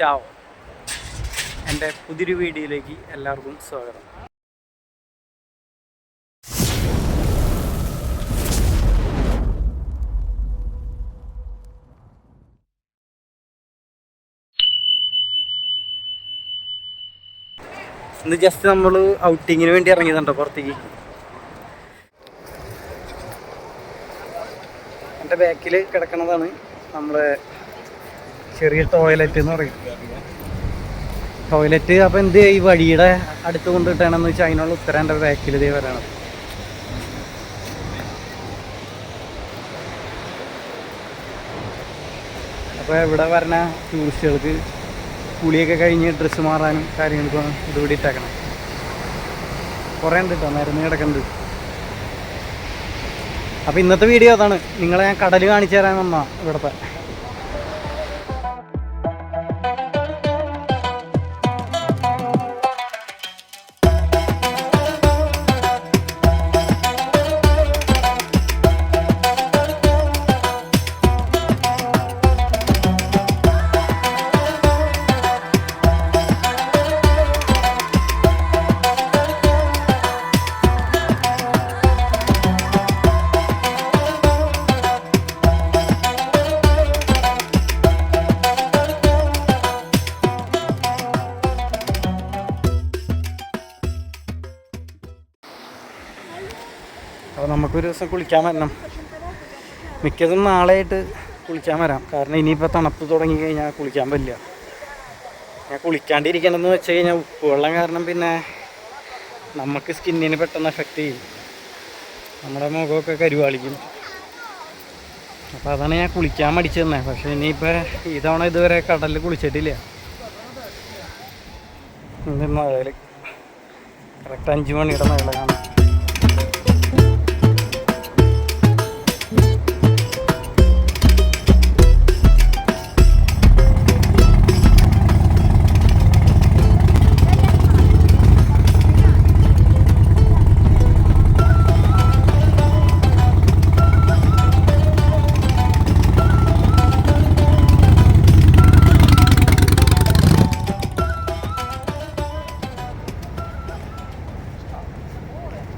ചാവ്. എൻ്റെ പുതിയൊരു വീഡിയോയിലേക്ക് എല്ലാവർക്കും സ്വാഗതം. ഇന്ന് ജസ്റ്റ് നമ്മൾ ഔട്ടിങ്ങിന് വേണ്ടി ഇറങ്ങിയതുണ്ടോ പുറത്തേക്ക്. എൻ്റെ ബാക്കിൽ കിടക്കുന്നതാണ് നമ്മളെ ചെറിയ ടോയ്ലറ്റ് എന്ന് പറയും. ടോയ്ലറ്റ് അപ്പോൾ എന്ത് ഈ വഴിയുടെ അടുത്ത് കൊണ്ടിട്ടാണെന്ന് വെച്ചാൽ അതിനുള്ള ഉത്തരം എൻ്റെ ബാക്കിൽ ഇതേ വരണം. അപ്പോൾ ഇവിടെ വരണ ടൂറിസ്റ്റുകൾക്ക് കുളിയൊക്കെ കഴിഞ്ഞ് ഡ്രസ്സ് മാറാനും കാര്യങ്ങൾക്കും ഇതുകൂടി ഇട്ടേക്കണം. കുറേ ഉണ്ട് കേട്ടോ, മരുന്ന് കിടക്കുന്നുണ്ട്. അപ്പോൾ ഇന്നത്തെ വീഡിയോ അതാണ്. നിങ്ങളെ ഞാൻ കടൽ കാണിച്ചു തരാൻ വന്നാ ഇവിടുത്തെ. അപ്പോൾ നമുക്കൊരു ദിവസം കുളിക്കാൻ വരണം. മിക്കതും നാളെയായിട്ട് കുളിക്കാൻ വരാം. കാരണം ഇനിയിപ്പോൾ തണുപ്പ് തുടങ്ങി കഴിഞ്ഞാൽ കുളിക്കാൻ പറ്റില്ല. ഞാൻ കുളിക്കാണ്ടിരിക്കണമെന്ന് വെച്ച് കഴിഞ്ഞാൽ ഉപ്പുവെള്ളം കാരണം പിന്നെ നമുക്ക് സ്കിന്നിന് പെട്ടെന്ന് എഫക്റ്റ് ചെയ്യും. നമ്മുടെ മുഖമൊക്കെ കരുവാളിക്കും. അപ്പോൾ അതാണ് ഞാൻ കുളിക്കാൻ മടിച്ചു തന്നെ. പക്ഷേ ഇനിയിപ്പോൾ ഇതവണ ഇതുവരെ കടലിൽ കുളിച്ചിട്ടില്ല. മഴയിൽ കറക്റ്റ് 5 മണിയുടെ മേലെ കാണാം.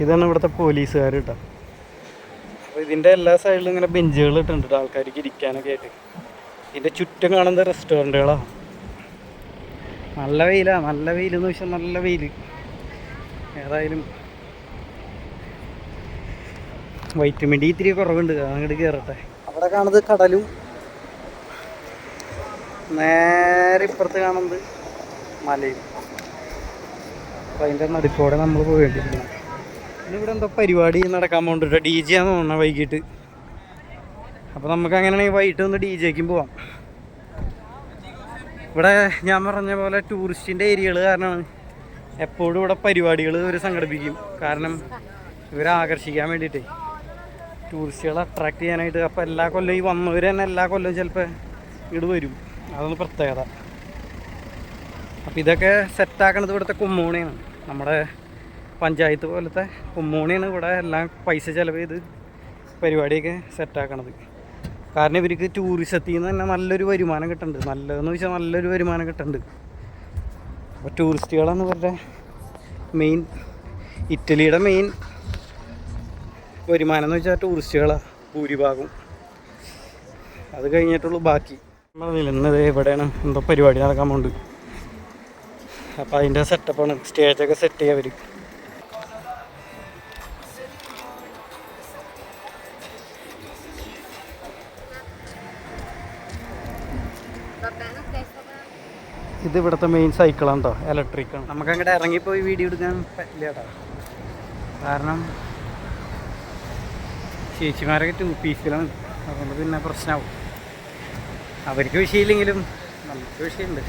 ഇതാണ് ഇവിടുത്തെ പോലീസുകാർ കേട്ടോ. അപ്പോൾ ഇതിൻ്റെ എല്ലാ സൈഡിലും ഇങ്ങനെ ബെഞ്ചുകൾ ഇട്ടുണ്ട് ആൾക്കാർക്ക് ഇരിക്കാനൊക്കെ ആയിട്ട്. ഇതിൻ്റെ ചുറ്റും കാണുന്ന റെസ്റ്റോറൻറ്റുകളാണ്. നല്ല വെയിലാണ്. നല്ല വെയിലെന്ന് വെച്ചാൽ നല്ല വെയിൽ. ഏതായാലും വൈറ്റമിൻ ഡി ഇത്തിരി കുറവുണ്ട്. അങ്ങോട്ട് കയറട്ടെ. അവിടെ കാണുന്നത് കടലും, നേരെ ഇപ്പുറത്ത് കാണുന്നത് മലയും. അപ്പോൾ അതിൻ്റെ നടുക്കോടെ നമ്മൾ പോയിട്ടില്ല. ഇവിടെ എന്തോ പരിപാടി നടക്കാൻ പോകുന്നുണ്ട്. ഡി ജെ ആണെന്ന് തോന്നുന്നത് വൈകിട്ട്. അപ്പോൾ നമുക്ക് അങ്ങനെയാണെങ്കിൽ വൈകിട്ട് ഒന്ന് ഡി ജെക്കും പോവാം. ഇവിടെ ഞാൻ പറഞ്ഞ പോലെ ടൂറിസ്റ്റിൻ്റെ ഏരിയകൾ കാരണമാണ് എപ്പോഴും ഇവിടെ പരിപാടികൾ ഇവർ സംഘടിപ്പിക്കും. കാരണം ഇവരെ ആകർഷിക്കാൻ വേണ്ടിയിട്ടേ, ടൂറിസ്റ്റുകളെ അട്രാക്ട് ചെയ്യാനായിട്ട്. അപ്പോൾ എല്ലാ കൊല്ലം ഈ വന്നവർ തന്നെ എല്ലാ കൊല്ലവും ചിലപ്പോൾ ഇങ്ങോട്ട് വരും. അതൊന്ന് പ്രത്യേകത. അപ്പോൾ ഇതൊക്കെ സെറ്റാക്കണത് ഇവിടുത്തെ കുമ്മോണിയാണ്. നമ്മുടെ പഞ്ചായത്ത് പോലത്തെ കുമ്മോണിയാണ് ഇവിടെ എല്ലാം പൈസ ചിലവ് ചെയ്ത് പരിപാടിയൊക്കെ സെറ്റാക്കണത്. കാരണം ഇവർക്ക് ടൂറിസത്തിൽ നിന്ന് തന്നെ നല്ലൊരു വരുമാനം കിട്ടുന്നുണ്ട്. നല്ലതെന്ന് വെച്ചാൽ നല്ലൊരു വരുമാനം കിട്ടുന്നുണ്ട്. അപ്പോൾ ടൂറിസ്റ്റുകളാണ് ഇവരുടെ മെയിൻ, ഇറ്റലിയുടെ മെയിൻ വരുമാനം എന്ന് വെച്ചാൽ ടൂറിസ്റ്റുകളാണ് ഭൂരിഭാഗം. അത് കഴിഞ്ഞിട്ടുള്ളൂ ബാക്കി. ഇന്നത് എവിടെയാണ് എന്തോ പരിപാടി നടക്കാൻ പോകുന്നുണ്ട്. അപ്പോൾ അതിൻ്റെ സെറ്റപ്പാണ്. സ്റ്റേജൊക്കെ സെറ്റ് ചെയ്യുക അവർ. ഇത് ഇവിടുത്തെ മെയിൻ സൈക്കിളാണ് കേട്ടോ, ഇലക്ട്രിക്കാണ്. നമുക്ക് അങ്ങോട്ട് ഇറങ്ങിപ്പോയി വീഡിയോ എടുക്കാൻ പറ്റില്ല കേട്ടോ. കാരണം ചേച്ചിമാരൊക്കെ 2 പീസിലാണ്. അതുകൊണ്ട് പിന്നെ പ്രശ്നമാവും. അവർക്ക് വിഷയമില്ലെങ്കിലും നമുക്ക് വിഷയമുണ്ട്.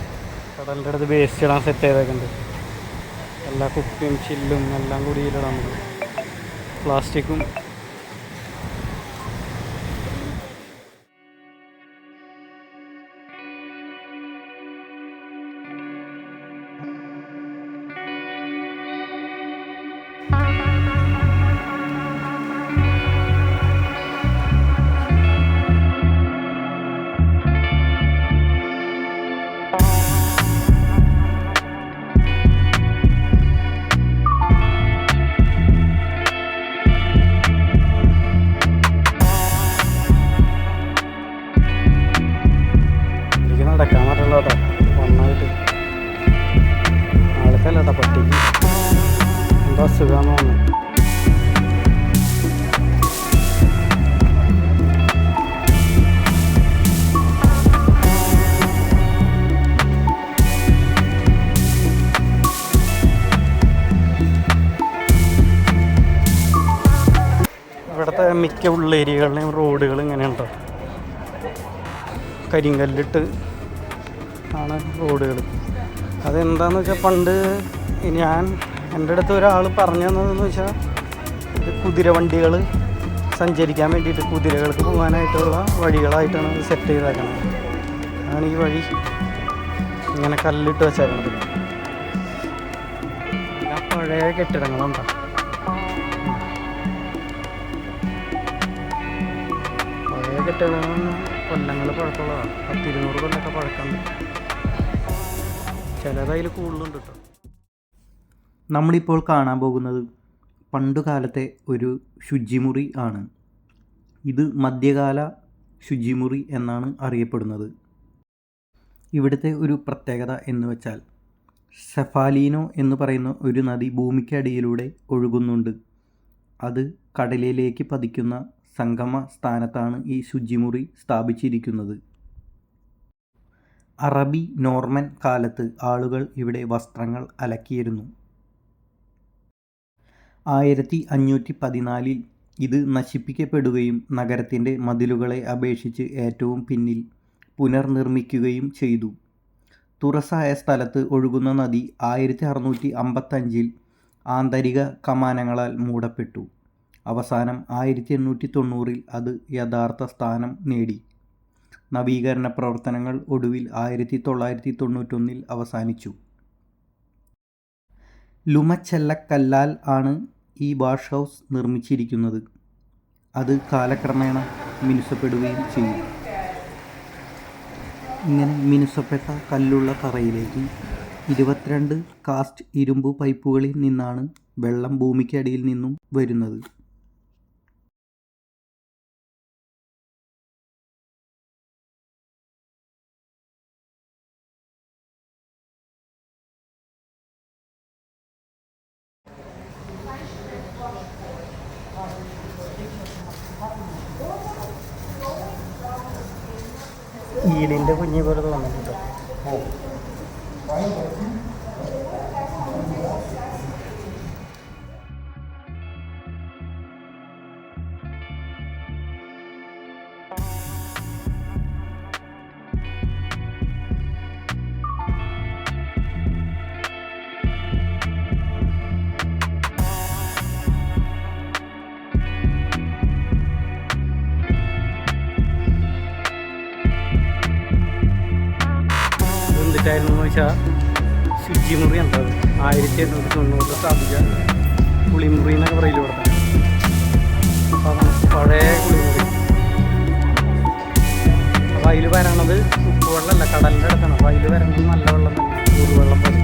കടലിൻ്റെ അടുത്ത് വേസ്റ്റ് ഇടാൻ സെറ്റ് ചെയ്തേക്കുന്നുണ്ട്. എല്ലാ കുപ്പിയും ചില്ലും എല്ലാം കൂടി ഇടാൻ നമുക്ക്. പ്ലാസ്റ്റിക്കും നടക്കാൻ പറ്റുള്ളൂ കേട്ടോ. ഒന്നായിട്ട് ആൾക്കല്ല കേട്ടോ, പട്ടിക്ക് എന്തോ അസുഖമാണെന്ന് തോന്നുന്നു. ഇവിടുത്തെ മിക്ക ഉള്ളേരിയകളിലെയും റോഡുകൾ ഇങ്ങനെയുണ്ടോ, കരിങ്കല്ലിട്ട് ആണ് റോഡുകൾ. അതെന്താണെന്ന് വെച്ചാൽ പണ്ട് എൻ്റെ അടുത്ത് ഒരാൾ പറഞ്ഞു തന്നതെന്ന് വെച്ചാൽ ഇത് കുതിരവണ്ടികൾ സഞ്ചരിക്കാൻ വേണ്ടിയിട്ട്, കുതിരകൾക്ക് പോകാനായിട്ടുള്ള വഴികളായിട്ടാണ് ഇത് സെറ്റ് ചെയ്തേക്കുന്നത്. അതാണ് ഈ വഴി ഇങ്ങനെ കല്ലിട്ട് വെച്ചേക്കണത്. പഴയ കെട്ടിടങ്ങളുണ്ടോ, പഴയ കെട്ടിടങ്ങൾ കൊല്ലങ്ങൾ പഴക്കമുള്ളതാണ്. 10-200 കൊല്ലമൊക്കെ പഴക്കമുണ്ട്. ചിലതതിൽ കൂടുതലുണ്ട് കേട്ടോ. നമ്മളിപ്പോൾ കാണാൻ പോകുന്നത് പണ്ടുകാലത്തെ ഒരു ശുചിമുറി ആണ്. ഇത് മധ്യകാല ശുചിമുറി എന്നാണ് അറിയപ്പെടുന്നത്. ഇവിടുത്തെ ഒരു പ്രത്യേകത എന്ന് വെച്ചാൽ സെഫാലിനോ എന്ന് പറയുന്ന ഒരു നദി ഭൂമിക്കടിയിലൂടെ ഒഴുകുന്നുണ്ട്. അത് കടലിലേക്ക് പതിക്കുന്ന സംഗമ സ്ഥാനത്താണ് ഈ ശുചിമുറി സ്ഥാപിച്ചിരിക്കുന്നത്. അറബി നോർമൻ കാലത്ത് ആളുകൾ ഇവിടെ വസ്ത്രങ്ങൾ അലക്കിയിരുന്നു. 1514 ഇത് നശിപ്പിക്കപ്പെടുകയും നഗരത്തിൻ്റെ മതിലുകളെ അപേക്ഷിച്ച് ഏറ്റവും പിന്നിൽ പുനർനിർമ്മിക്കുകയും ചെയ്തു. തുറസായ സ്ഥലത്ത് ഒഴുകുന്ന നദി 1655 ആന്തരിക കമാനങ്ങളാൽ മൂടപ്പെട്ടു. അവസാനം 1890 അത് യഥാർത്ഥ സ്ഥാനം നേടി. നവീകരണ പ്രവർത്തനങ്ങൾ ഒടുവിൽ 1991 അവസാനിച്ചു. ലുമച്ചെല്ലക്കല്ലാൽ ആണ് ഈ വാഷ് ഹൗസ് നിർമ്മിച്ചിരിക്കുന്നത്. അത് കാലക്രമേണ മിനുസപ്പെടുകയും ചെയ്യും. ഇങ്ങനെ മിനുസപ്പെട്ട കല്ലുള്ള തറയിലേക്ക് 22 കാസ്റ്റ് ഇരുമ്പ് പൈപ്പുകളിൽ നിന്നാണ് വെള്ളം ഭൂമിക്കടിയിൽ നിന്നും വരുന്നത്. ഈലിൻ്റെ കുഞ്ഞി പോലെ തോന്നുന്നുണ്ട്. എന്തിട്ടായിരുന്നു വെച്ചാൽ ശുചിമുറി ഉണ്ടത് 1890 സ്ഥാപിച്ച കുളിമുറി എന്നൊക്കെ പറയില്ല ഇവിടെ. അപ്പോൾ അതാണ് പഴയ കുളിമുറി. അപ്പോൾ അതിൽ വരണത് ഉപ്പ് വെള്ളമല്ല, കടലിൻ്റെ അടുത്താണ്. അപ്പോൾ അതിൽ വരണത് നല്ല വെള്ളം തന്നെ, ചൂടുവെള്ളം പോലെ.